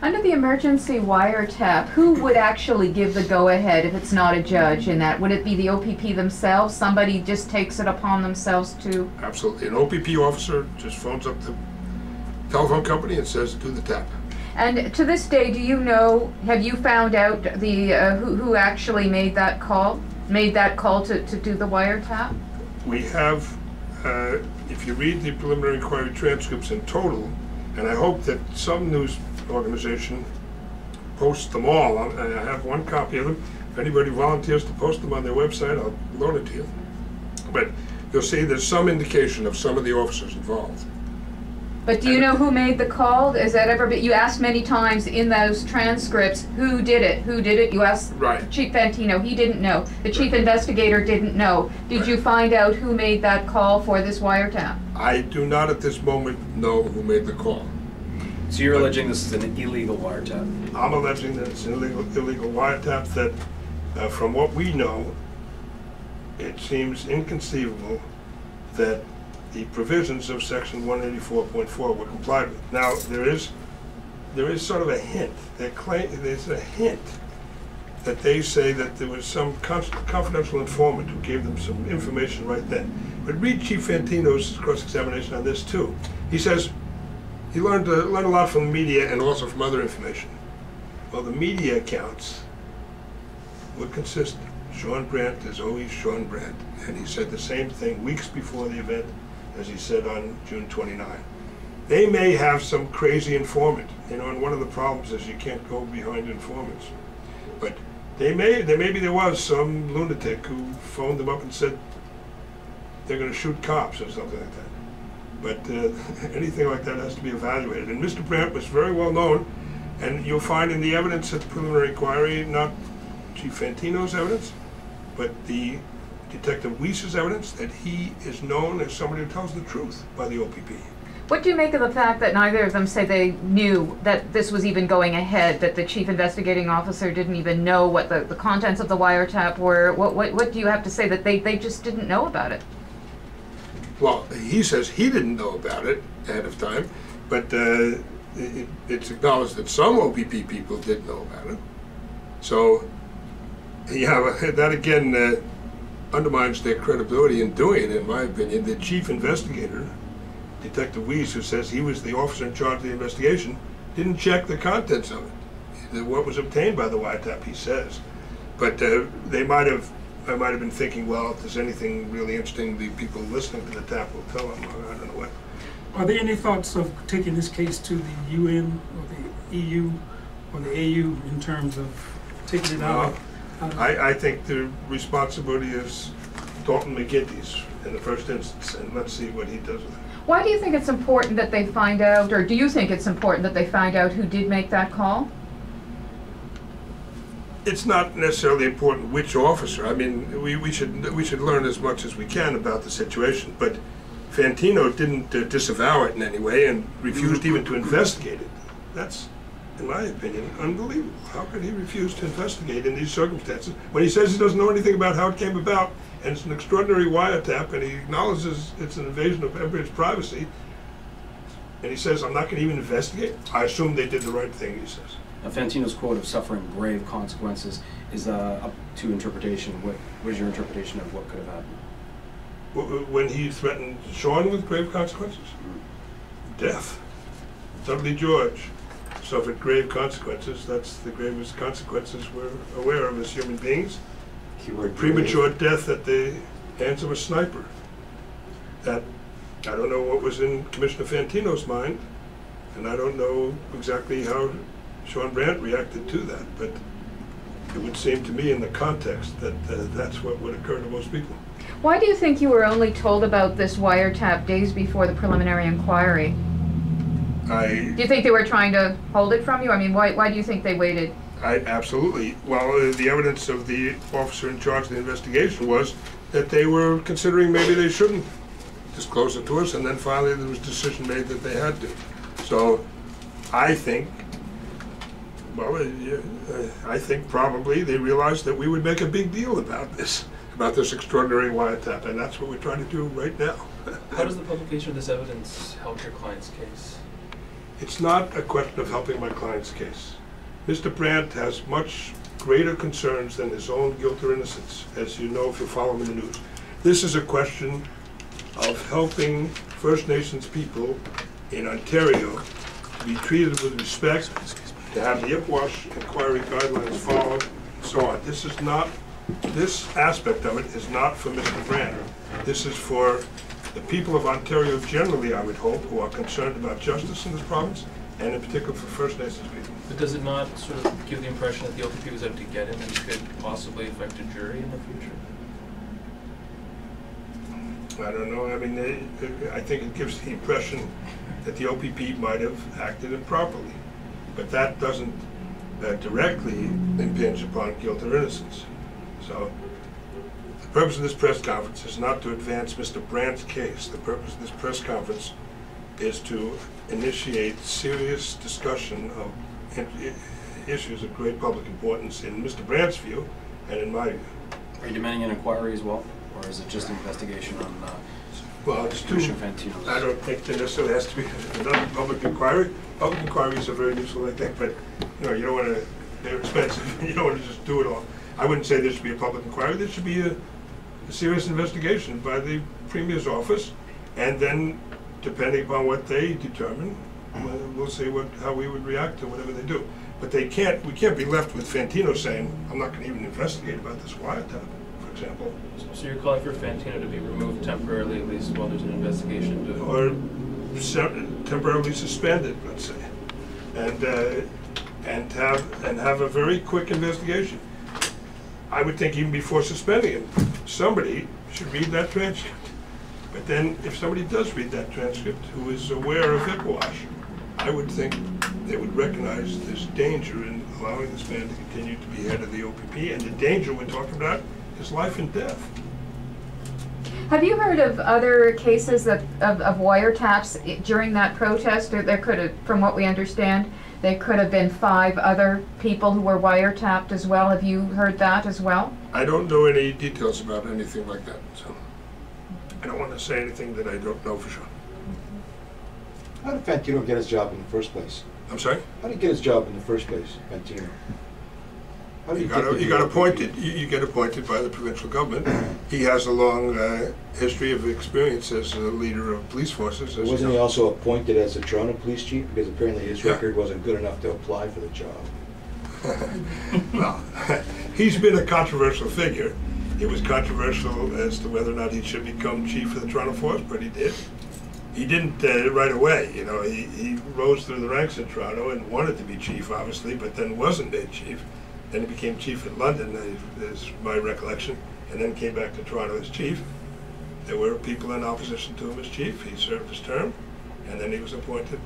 Under the emergency wiretap, who would actually give the go-ahead if it's not a judge in that? Would it be the OPP themselves? Somebody just takes it upon themselves to? Absolutely. An OPP officer just phones up the telephone company and says, do the tap. And to this day, do you know, have you found out the who actually made that call? Made that call to do the wiretap? We have, if you read the preliminary inquiry transcripts in total, and I hope that some news organization posts them all. I have one copy of them. If anybody volunteers to post them on their website, I'll loan it to you. But you'll see there's some indication of some of the officers involved. But do you know who made the call? Is that ever been, you asked many times in those transcripts, who did it? Who did it? You asked Chief Fantino, he didn't know. The chief investigator didn't know. Did you find out who made that call for this wiretap? I do not at this moment know who made the call. So you're alleging this is an illegal wiretap? I'm alleging that it's an illegal wiretap that, from what we know, it seems inconceivable that the provisions of Section 184.4 were complied with. Now, there is sort of a hint. There's a hint that they say that there was some confidential informant who gave them some information right then. But read Chief Fantino's cross-examination on this too. He says he learned a lot from the media and also from other information. Well, the media accounts were consistent. Shawn Brant is always Shawn Brant, and he said the same thing weeks before the event as he said on June 29. They may have some crazy informant, you know, and one of the problems is you can't go behind informants. But maybe there was some lunatic who phoned them up and said they're going to shoot cops or something like that. But anything like that has to be evaluated. And Mr. Brant was very well known, and you'll find in the evidence at the preliminary inquiry, not Chief Fantino's evidence, but the Detective Weiss's evidence, that he is known as somebody who tells the truth by the OPP. What do you make of the fact that neither of them say they knew that this was even going ahead, that the chief investigating officer didn't even know what the contents of the wiretap were? What do you have to say that they just didn't know about it? Well, he says he didn't know about it ahead of time, but it's acknowledged that some OPP people did know about it. So, yeah, that again undermines their credibility in doing it, in my opinion. The chief investigator, Detective Weiss, who says he was the officer in charge of the investigation, didn't check the contents of it. What was obtained by the wiretap, he says. But I might have been thinking, well, if there's anything really interesting, the people listening to the tap will tell them. I don't know what. Are there any thoughts of taking this case to the UN or the EU or the AU in terms of taking it out? I think the responsibility is Dalton McGinty's in the first instance, and let's see what he does with it. Why do you think it's important that they find out, or do you think it's important that they find out who did make that call? It's not necessarily important which officer. I mean, we should learn as much as we can about the situation, but Fantino didn't disavow it in any way and refused even to investigate it. That's, in my opinion, unbelievable. How could he refuse to investigate in these circumstances when he says he doesn't know anything about how it came about, and it's an extraordinary wiretap, and he acknowledges it's an invasion of everybody's privacy, and he says, I'm not going to even investigate? I assume they did the right thing, he says. Now, Fantino's quote of suffering grave consequences is up to interpretation. What is your interpretation of what could have happened? When he threatened Shawn with grave consequences? Death. Dudley George suffered grave consequences. That's the gravest consequences we're aware of as human beings. Premature death at the hands of a sniper. That, I don't know what was in Commissioner Fantino's mind, and I don't know exactly how Shawn Brant reacted to that, but it would seem to me in the context that that's what would occur to most people. Why do you think you were only told about this wiretap days before the preliminary inquiry? Do you think they were trying to hold it from you? I mean, why do you think they waited? Absolutely. Well, the evidence of the officer in charge of the investigation was that they were considering maybe they shouldn't disclose it to us, and then finally there was a decision made that they had to. So I think, well, I think probably they realized that we would make a big deal about this extraordinary wiretap, and that's what we're trying to do right now. How does the publication of this evidence help your client's case? It's not a question of helping my client's case. Mr. Brant has much greater concerns than his own guilt or innocence, as you know if you follow him in the news. This is a question of helping First Nations people in Ontario to be treated with respect, to have the Ipwash inquiry guidelines followed, and so on. This aspect of it is not for Mr. Brant. This is for the people of Ontario generally, I would hope, who are concerned about justice in this province, and in particular for First Nations people. But does it not sort of give the impression that the OPP was out to get him and could possibly affect a jury in the future? I don't know. I mean, I think it gives the impression that the OPP might have acted improperly, but that doesn't directly impinge upon guilt or innocence. So the purpose of this press conference is not to advance Mr. Brant's case. The purpose of this press conference is to initiate serious discussion of issues of great public importance in Mr. Brant's view and in my view. Are you demanding an inquiry as well, or is it just an investigation on well, it's Julian Fantino's? I don't think there necessarily has to be another public inquiry. Public inquiries are very useful, I think, but you don't want to. They're expensive. You don't want to just do it all. I wouldn't say there should be a public inquiry. There should be a serious investigation by the Premier's office, and then, depending upon what they determine, we'll see how we would react to whatever they do. But we can't be left with Fantino saying, I'm not going to even investigate about this wiretap, for example. So you're calling for Fantino to be removed temporarily, at least while there's an investigation? Or temporarily suspended, let's say, and have a very quick investigation. I would think even before suspending him, somebody should read that transcript. But then, if somebody does read that transcript who is aware of Ipwash, I would think they would recognize this danger in allowing this man to continue to be head of the OPP, and the danger we're talking about is life and death. Have you heard of other cases of wiretaps during that protest? Or there could have, from what we understand, there could have been 5 other people who were wiretapped as well. Have you heard that as well? I don't know any details about anything like that, so I don't want to say anything that I don't know for sure. How did Fantino get his job in the first place? I'm sorry? How did he get his job in the first place, Fantino? How did You got appointed. You get appointed by the provincial government. He has a long history of experience as a leader of police forces. Wasn't he also appointed as a Toronto police chief? Because apparently his record wasn't good enough to apply for the job. Well, he's been a controversial figure. It was controversial as to whether or not he should become chief of the Toronto Force, but he did. He didn't right away. You know, he rose through the ranks in Toronto and wanted to be chief, obviously, but then wasn't made chief. Then he became chief in London, is my recollection, and then came back to Toronto as chief. There were people in opposition to him as chief. He served his term, and then he was appointed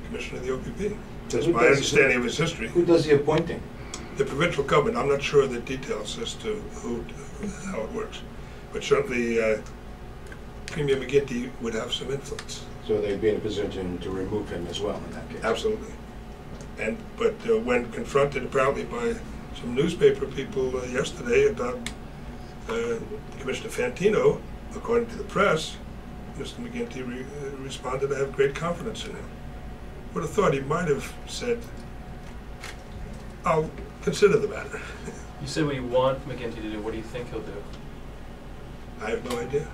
commissioner of the OPP. That's my understanding of his history. Who does the appointing? The provincial government. I'm not sure of the details as to how it works, but certainly Premier McGuinty would have some influence. So they'd be in a position to remove him as well in that case. Absolutely. But when confronted apparently by some newspaper people yesterday about Commissioner Fantino, according to the press, Mr. McGuinty responded, I have great confidence in him. Would have thought he might have said, I'll consider the matter. You said what you want McGuinty to do. What do you think he'll do? I have no idea.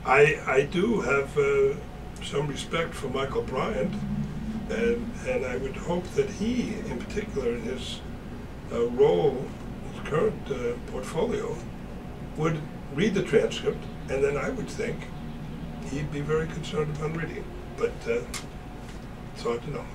I do have some respect for Michael Bryant, and I would hope that he, in particular, in his role, his current portfolio, would read the transcript, and then I would think he'd be very concerned about reading it. But it's hard to know.